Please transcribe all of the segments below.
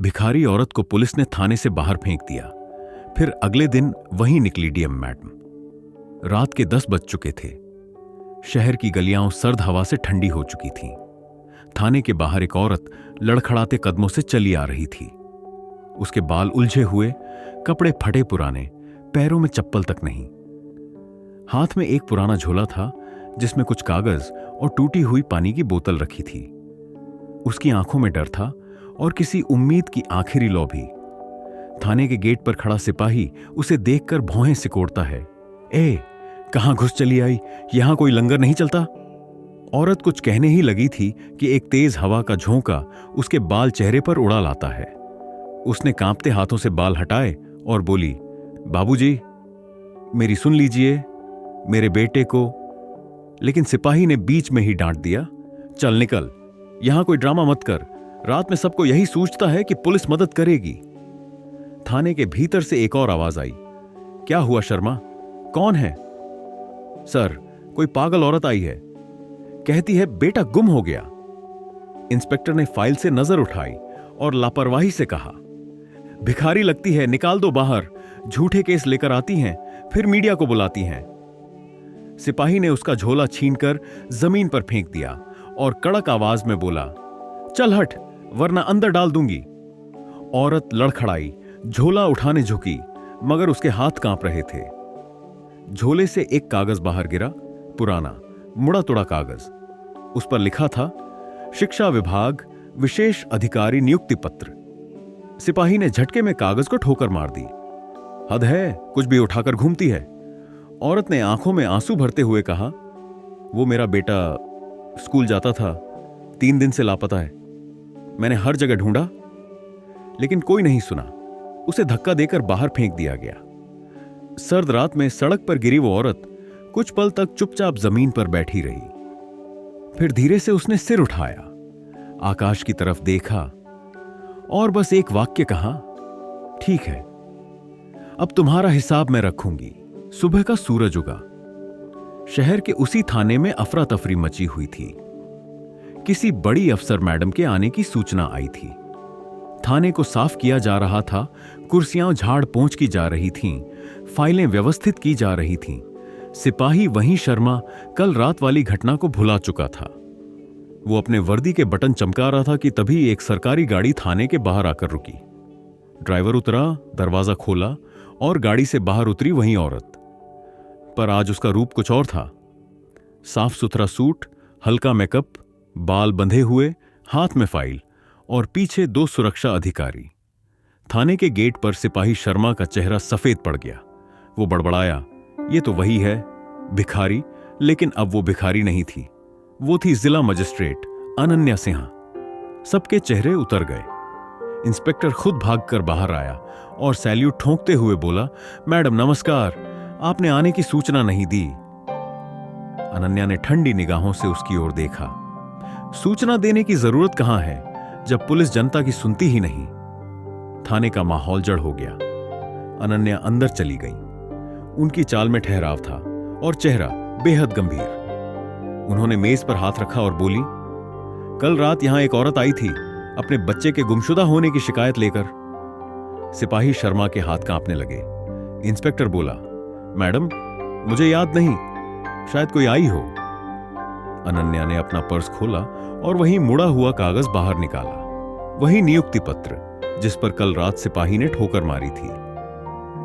भिखारी औरत को पुलिस ने थाने से बाहर फेंक दिया। फिर अगले दिन वहीं निकली डीएम मैडम। रात के 10 बज चुके थे। शहर की गलियां सर्द हवा से ठंडी हो चुकी थीं। थाने के बाहर एक औरत लड़खड़ाते कदमों से चली आ रही थी। उसके बाल उलझे हुए, कपड़े फटे पुराने, पैरों में चप्पल तक नहीं। हाथ में एक पुराना झोला था जिसमें कुछ कागज और टूटी हुई पानी की बोतल रखी थी। उसकी आंखों में डर था और किसी उम्मीद की आखिरी लौ भी। थाने के गेट पर खड़ा सिपाही उसे देखकर भौहें सिकोड़ता है। ए, कहां घुस चली आई? यहां कोई लंगर नहीं चलता? औरत कुछ कहने ही लगी थी कि एक तेज हवा का झोंका उसके बाल चेहरे पर उड़ा लाता है। उसने कांपते हाथों से बाल हटाए और बोली, बाबूजी, मेरी सुन लीजिए, मेरे बेटे को। लेकिन सिपाही ने बीच में ही डांट दिया, चल निकल, यहां कोई ड्रामा मत कर। रात में सबको यही सूझता है कि पुलिस मदद करेगी। थाने के भीतर से एक और आवाज आई, क्या हुआ शर्मा, कौन है? सर, कोई पागल औरत आई है, कहती है बेटा गुम हो गया। इंस्पेक्टर ने फाइल से नजर उठाई और लापरवाही से कहा, भिखारी लगती है, निकाल दो बाहर। झूठे केस लेकर आती हैं, फिर मीडिया को बुलाती हैं। सिपाही ने उसका झोला छीनकर जमीन पर फेंक दिया और कड़क आवाज में बोला, चल हट, वरना अंदर डाल दूंगी। औरत लड़खड़ाई, झोला उठाने झुकी, मगर उसके हाथ कांप रहे थे। झोले से एक कागज बाहर गिरा, पुराना मुड़ा तुड़ा कागज। उस पर लिखा था, शिक्षा विभाग विशेष अधिकारी नियुक्ति पत्र। सिपाही ने झटके में कागज को ठोकर मार दी। हद है, कुछ भी उठाकर घूमती है। औरत ने आंखों में आंसू भरते हुए कहा, वो मेरा बेटा स्कूल जाता था, 3 दिन से लापता है। मैंने हर जगह ढूंढा, लेकिन कोई नहीं सुना। उसे धक्का देकर बाहर फेंक दिया गया। सर्द रात में सड़क पर गिरी वो औरत कुछ पल तक चुपचाप जमीन पर बैठी रही। फिर धीरे से उसने सिर उठाया, आकाश की तरफ देखा और बस एक वाक्य कहा, ठीक है, अब तुम्हारा हिसाब मैं रखूंगी। सुबह का सूरज उगा। शहर के उसी थाने में अफरा तफरी मची हुई थी। किसी बड़ी अफसर मैडम के आने की सूचना आई थी। थाने को साफ किया जा रहा था, कुर्सियां झाड़ पोंछ की जा रही थीं, फाइलें व्यवस्थित की जा रही थीं। सिपाही वहीं शर्मा कल रात वाली घटना को भुला चुका था। वो अपने वर्दी के बटन चमका रहा था कि तभी एक सरकारी गाड़ी थाने के बाहर आकर रुकी। ड्राइवर उतरा, दरवाजा खोला और गाड़ी से बाहर उतरी वही औरत। पर आज उसका रूप कुछ और था। साफ सुथरा सूट, हल्का मेकअप, बाल बंधे हुए, हाथ में फाइल और पीछे 2 सुरक्षा अधिकारी। थाने के गेट पर सिपाही शर्मा का चेहरा सफेद पड़ गया। वो बड़बड़ाया, ये तो वही है, भिखारी। लेकिन अब वो भिखारी नहीं थी, वो थी जिला मजिस्ट्रेट अनन्या सिन्हा। सबके चेहरे उतर गए। इंस्पेक्टर खुद भागकर बाहर आया और सैल्यूट ठोंकते हुए बोला, मैडम नमस्कार, आपने आने की सूचना नहीं दी। अनन्या ने ठंडी निगाहों से उसकी ओर देखा। सूचना देने की जरूरत कहां है, जब पुलिस जनता की सुनती ही नहीं। थाने का माहौल जड़ हो गया। अनन्या अंदर चली गई। उनकी चाल में ठहराव था और चेहरा बेहद गंभीर। उन्होंने मेज पर हाथ रखा और बोली, कल रात यहां एक औरत आई थी अपने बच्चे के गुमशुदा होने की शिकायत लेकर। सिपाही शर्मा के हाथ कांपने लगे। इंस्पेक्टर बोला, मैडम मुझे याद नहीं, शायद कोई आई हो। अनन्या ने अपना पर्स खोला और वही मुड़ा हुआ कागज बाहर निकाला। वही नियुक्ति पत्र जिस पर कल रात सिपाही ने ठोकर मारी थी।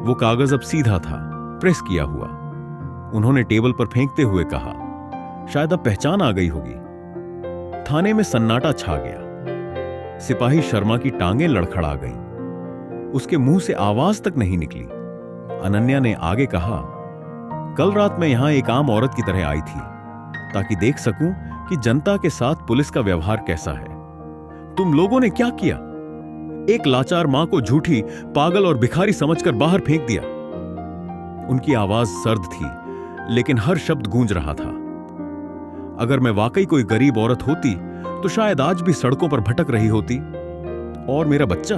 वो कागज अब सीधा था, प्रेस किया हुआ। उन्होंने टेबल पर फेंकते हुए कहा, शायद अब पहचान आ गई होगी। थाने में सन्नाटा छा गया। सिपाही शर्मा की टांगें लड़खड़ा गईं। उसके मुंह से आवाज तक नहीं निकली। अनन्या ने आगे कहा, कल रात मैं यहां एक आम औरत की तरह आई थी ताकि देख सकूं कि जनता के साथ पुलिस का व्यवहार कैसा है। तुम लोगों ने क्या किया? एक लाचार मां को झूठी, पागल और भिखारी समझकर बाहर फेंक दिया। उनकी आवाज सर्द थी, लेकिन हर शब्द गूंज रहा था। अगर मैं वाकई कोई गरीब औरत होती तो शायद आज भी सड़कों पर भटक रही होती। और मेरा बच्चा,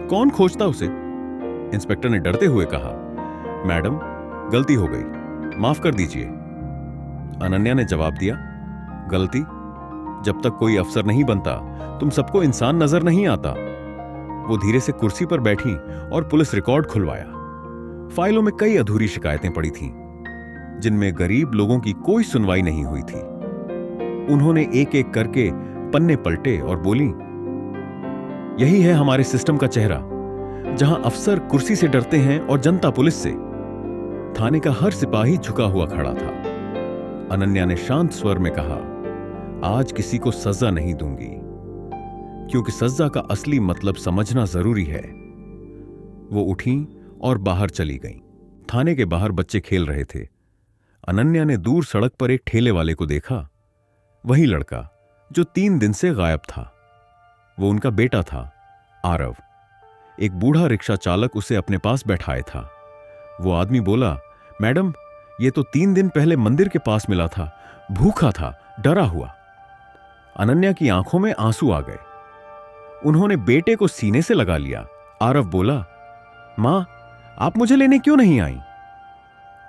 कौन खोजता उसे? इंस्पेक्टर ने डरते हुए कहा, मैडम गलती हो गई, माफ कर दीजिए। अनन्या ने जवाब दिया, गलती? जब तक कोई अफसर नहीं बनता तुम सबको इंसान नजर नहीं आता। वो धीरे से कुर्सी पर बैठी और पुलिस रिकॉर्ड खुलवाया। फाइलों में कई अधूरी शिकायतें पड़ी थीं, जिनमें गरीब लोगों की कोई सुनवाई नहीं हुई थी। उन्होंने एक एक करके पन्ने पलटे और बोली, यही है हमारे सिस्टम का चेहरा, जहां अफसर कुर्सी से डरते हैं और जनता पुलिस से। थाने का हर सिपाही झुका हुआ खड़ा था। अनन्या ने शांत स्वर में कहा, आज किसी को सजा नहीं दूंगी, क्योंकि सजा का असली मतलब समझना जरूरी है। वो उठी और बाहर चली गईं। थाने के बाहर बच्चे खेल रहे थे। अनन्या ने दूर सड़क पर एक ठेले वाले को देखा, वही लड़का जो 3 दिन से गायब था। वो उनका बेटा था, आरव। एक बूढ़ा रिक्शा चालक उसे अपने पास बैठाए था। वो आदमी बोला, मैडम, ये तो 3 दिन पहले मंदिर के पास मिला था, भूखा था, डरा हुआ। अनन्या की आंखों में आंसू आ गए। उन्होंने बेटे को सीने से लगा लिया। आरव बोला, मां, आप मुझे लेने क्यों नहीं आई?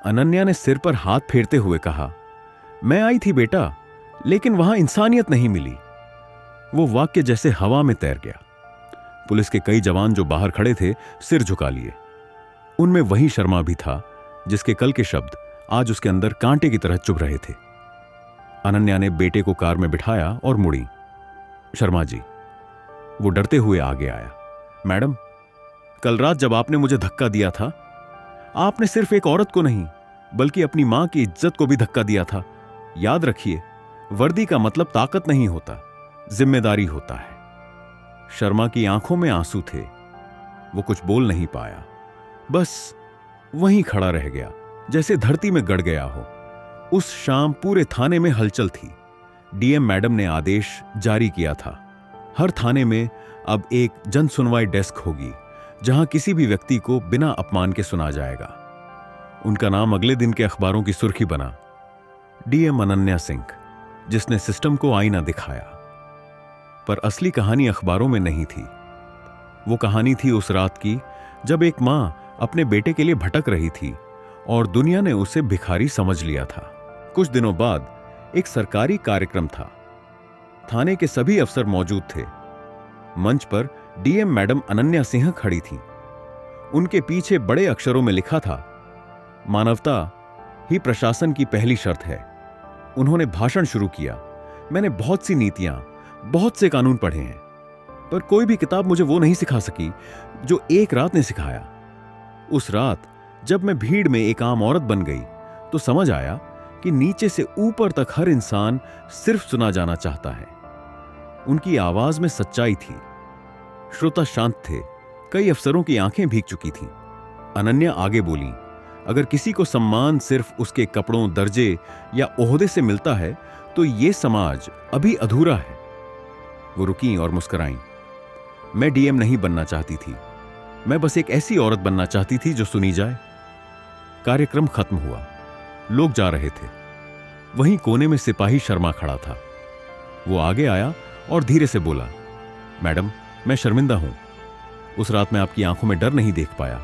अनन्या ने सिर पर हाथ फेरते हुए कहा, मैं आई थी बेटा, लेकिन वहां इंसानियत नहीं मिली। वो वाक्य जैसे हवा में तैर गया। पुलिस के कई जवान जो बाहर खड़े थे सिर झुका लिए। उनमें वही शर्मा भी था जिसके कल के शब्द आज उसके अंदर कांटे की तरह चुभ रहे थे। अनन्या ने बेटे को कार में बिठाया और मुड़ी। शर्मा जी, वो डरते हुए आगे आया। मैडम, कल रात जब आपने मुझे धक्का दिया था, आपने सिर्फ एक औरत को नहीं बल्कि अपनी मां की इज्जत को भी धक्का दिया था। याद रखिए, वर्दी का मतलब ताकत नहीं होता, जिम्मेदारी होता है। शर्मा की आंखों में आंसू थे। वो कुछ बोल नहीं पाया, बस वहीं खड़ा रह गया, जैसे धरती में गड़ गया हो। उस शाम पूरे थाने में हलचल थी। डीएम मैडम ने आदेश जारी किया था, हर थाने में अब एक जन सुनवाई डेस्क होगी, जहां किसी भी व्यक्ति को बिना अपमान के सुना जाएगा। उनका नाम अगले दिन के अखबारों की सुर्खी बना, डीएम अनन्या सिंह, जिसने सिस्टम को आईना दिखाया। पर असली कहानी अखबारों में नहीं थी। वो कहानी थी उस रात की जब एक मां अपने बेटे के लिए भटक रही थी और दुनिया ने उसे भिखारी समझ लिया था। कुछ दिनों बाद एक सरकारी कार्यक्रम था। थाने के सभी अफसर मौजूद थे। मंच पर डीएम मैडम अनन्या सिंह खड़ी थीं। उनके पीछे बड़े अक्षरों में लिखा था, मानवता ही प्रशासन की पहली शर्त है। उन्होंने भाषण शुरू किया। मैंने बहुत सी नीतियां, बहुत से कानून पढ़े हैं, पर कोई भी किताब मुझे वो नहीं सिखा सकी जो एक रात ने सिखाया। उस रात जब मैं भीड़ में एक आम औरत बन गई तो समझ आया कि नीचे से ऊपर तक हर इंसान सिर्फ सुना जाना चाहता है। उनकी आवाज में सच्चाई थी। श्रोता शांत थे। कई अफसरों की आंखें भीग चुकी थीं। अनन्या आगे बोली, अगर किसी को सम्मान सिर्फ उसके कपड़ों, दर्जे या ओहदे से मिलता है तो ये समाज अभी अधूरा है। वो रुकीं और मुस्कुराईं। मैं डीएम नहीं बनना चाहती थी, मैं बस एक ऐसी औरत बनना चाहती थी जो सुनी जाए। कार्यक्रम खत्म हुआ। लोग जा रहे थे। वहीं कोने में सिपाही शर्मा खड़ा था। वो आगे आया और धीरे से बोला, मैडम, मैं शर्मिंदा हूं। उस रात मैं आपकी आंखों में डर नहीं देख पाया,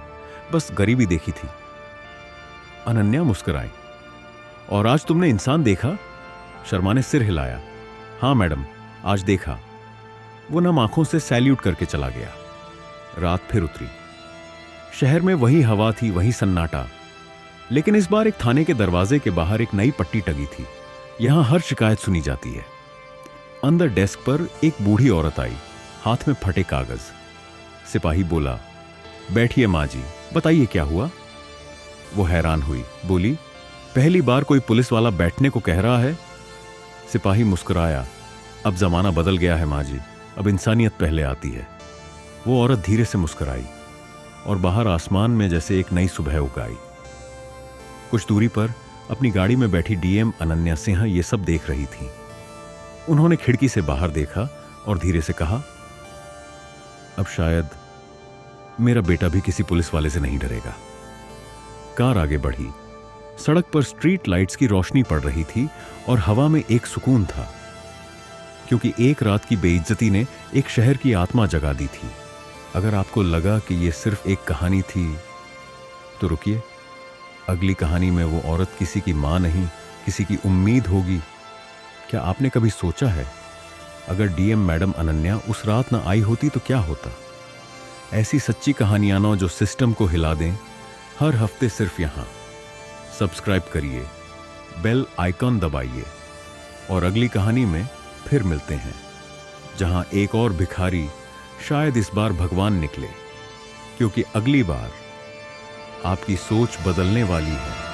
बस गरीबी देखी थी। अनन्या मुस्कुराई। और आज तुमने इंसान देखा? शर्मा ने सिर हिलाया। हां मैडम, आज देखा। वो नम आंखों से सैल्यूट करके चला गया। रात फिर उतरी। शहर में वही हवा थी, वही सन्नाटा, लेकिन इस बार एक थाने के दरवाजे के बाहर एक नई पट्टी टंगी थी। यहां हर शिकायत सुनी जाती है। अंदर डेस्क पर एक बूढ़ी औरत आई, हाथ में फटे कागज। सिपाही बोला, बैठिए मां जी, बताइए क्या हुआ? वो हैरान हुई, बोली, पहली बार कोई पुलिस वाला बैठने को कह रहा है। सिपाही मुस्कुराया, अब जमाना बदल गया है मां जी, अब इंसानियत पहले आती है। वो औरत धीरे से मुस्कुराई और बाहर आसमान में जैसे एक नई सुबह उगाई। कुछ दूरी पर अपनी गाड़ी में बैठी डीएम अनन्या सिंह ये सब देख रही थी। उन्होंने खिड़की से बाहर देखा और धीरे से कहा, अब शायद मेरा बेटा भी किसी पुलिस वाले से नहीं डरेगा। कार आगे बढ़ी। सड़क पर स्ट्रीट लाइट्स की रोशनी पड़ रही थी और हवा में एक सुकून था, क्योंकि एक रात की बेइज्जती ने एक शहर की आत्मा जगा दी थी। अगर आपको लगा कि यह सिर्फ एक कहानी थी तो रुकिए, अगली कहानी में वो औरत किसी की मां नहीं, किसी की उम्मीद होगी। क्या आपने कभी सोचा है, अगर डीएम मैडम अनन्या उस रात ना आई होती तो क्या होता? ऐसी सच्ची कहानियां ना जो सिस्टम को हिला दें, हर हफ्ते सिर्फ यहां। सब्सक्राइब करिए, बेल आइकॉन दबाइए और अगली कहानी में फिर मिलते हैं, जहां एक और भिखारी शायद इस बार भगवान निकले, क्योंकि अगली बार आपकी सोच बदलने वाली है।